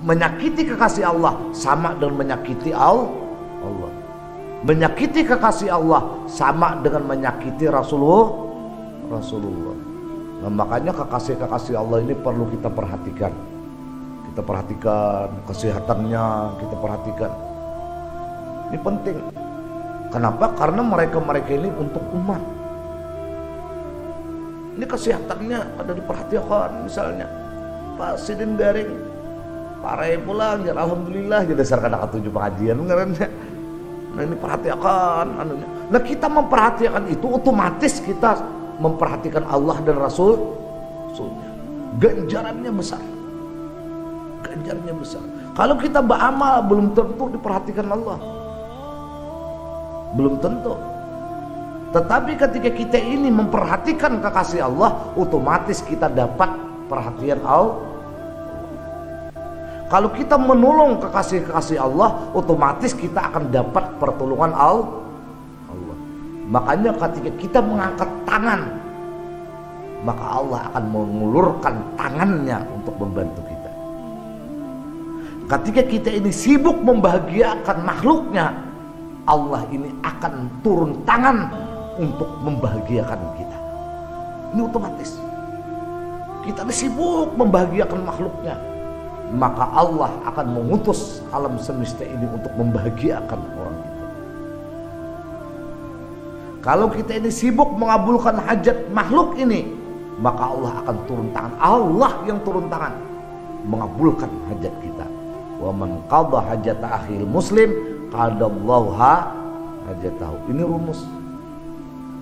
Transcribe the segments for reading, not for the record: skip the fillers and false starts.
Menyakiti kekasih Allah sama dengan menyakiti Allah. Menyakiti kekasih Allah sama dengan menyakiti Rasulullah. Nah, makanya kekasih-kekasih Allah ini perlu kita perhatikan. Kita perhatikan kesehatannya, kita perhatikan. Ini penting. Kenapa? Karena mereka ini untuk umat. Ini kesehatannya ada diperhatikan. Misalnya Pak Sidin Garing, Pak Rai pulang, ya alhamdulillah, jadi dasar kadang 7 pengajian, ngerti? Nah ini perhatikan anunya. Nah kita memperhatikan itu otomatis kita memperhatikan Allah dan Rasul. Ganjarannya besar. Ganjarannya besar. Kalau kita beramal belum tentu diperhatikan Allah. Belum tentu. Tetapi ketika kita ini memperhatikan kekasih Allah, otomatis kita dapat perhatian Allah. Kalau kita menolong kekasih-kekasih Allah, otomatis kita akan dapat pertolongan Allah. Makanya ketika kita mengangkat tangan, maka Allah akan mengulurkan tangannya untuk membantu kita. Ketika kita ini sibuk membahagiakan makhluknya, Allah ini akan turun tangan untuk membahagiakan kita. Ini otomatis. Kita sibuk membahagiakan makhluknya, maka Allah akan mengutus alam semesta ini untuk membahagiakan orang itu. Kalau kita ini sibuk mengabulkan hajat makhluk ini, maka Allah akan turun tangan. Allah yang turun tangan mengabulkan hajat kita. Wa man qadha hajata akhil muslim qadallahu hajatahu. Ini rumus.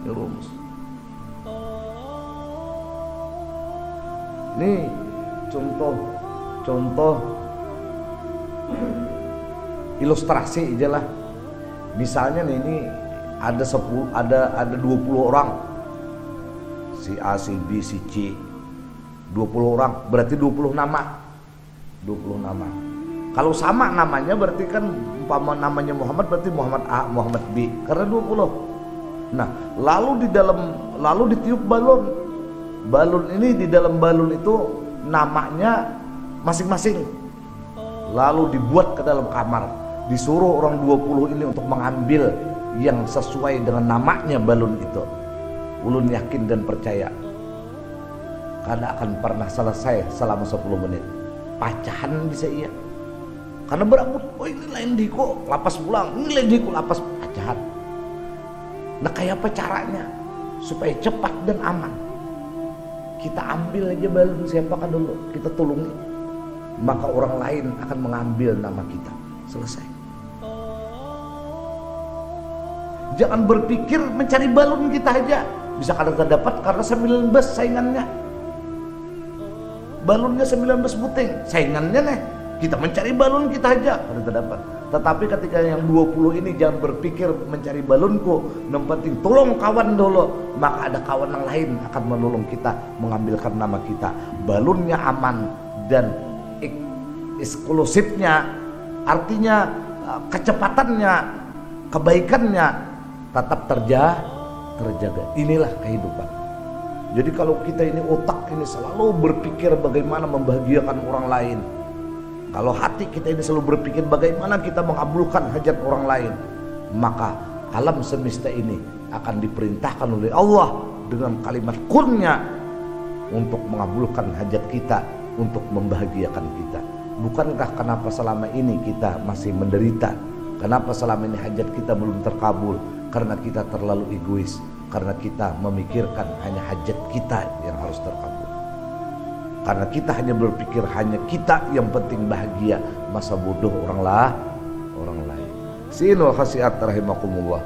Ini rumus. Ini contoh ilustrasi aja lah. Misalnya nih, ini ada 20 orang. Si A, si B, si C. 20 orang, berarti 20 nama. 20 nama. Kalau sama namanya berarti kan umpama namanya Muhammad berarti Muhammad A, Muhammad B, karena 20. Nah, lalu ditiup balon. Balon ini, di dalam balon itu namanya masing-masing. Lalu dibuat ke dalam kamar. Disuruh orang 20 ini untuk mengambil yang sesuai dengan namanya balon itu. Ulun yakin dan percaya karena akan pernah selesai selama 10 menit. Pacahan bisa iya. Karena berebut, oh ini lain diku lapas pulang, ini lain diku lapas, pacahan. Nah kayak apa caranya supaya cepat dan aman? Kita ambil aja balon siapakan dulu, kita tulungi, maka orang lain akan mengambil nama kita. Selesai. Jangan berpikir mencari balon kita aja, bisa kadang dapat karena 19 saingannya. Balonnya 19 buting, saingannya nih. Kita mencari balon kita aja, kadang dapat. Tetapi ketika yang 20 ini jangan berpikir mencari balonku, yang penting tolong kawan dulu, maka ada kawan yang lain akan menolong kita, mengambilkan nama kita. Balonnya aman dan eksklusifnya, artinya kecepatannya, kebaikannya tetap terjaga. Inilah kehidupan. Jadi kalau kita ini otak ini selalu berpikir bagaimana membahagiakan orang lain, kalau hati kita ini selalu berpikir bagaimana kita mengabulkan hajat orang lain, maka alam semesta ini akan diperintahkan oleh Allah dengan kalimat kunnya untuk mengabulkan hajat kita, untuk membahagiakan kita. Bukankah kenapa selama ini kita masih menderita? Kenapa selama ini hajat kita belum terkabul? Karena kita terlalu egois, karena kita memikirkan hanya hajat kita yang harus terkabul. Karena kita hanya berpikir hanya kita yang penting bahagia, masa bodoh orang lain. Sinul khasiat rahimakumullah.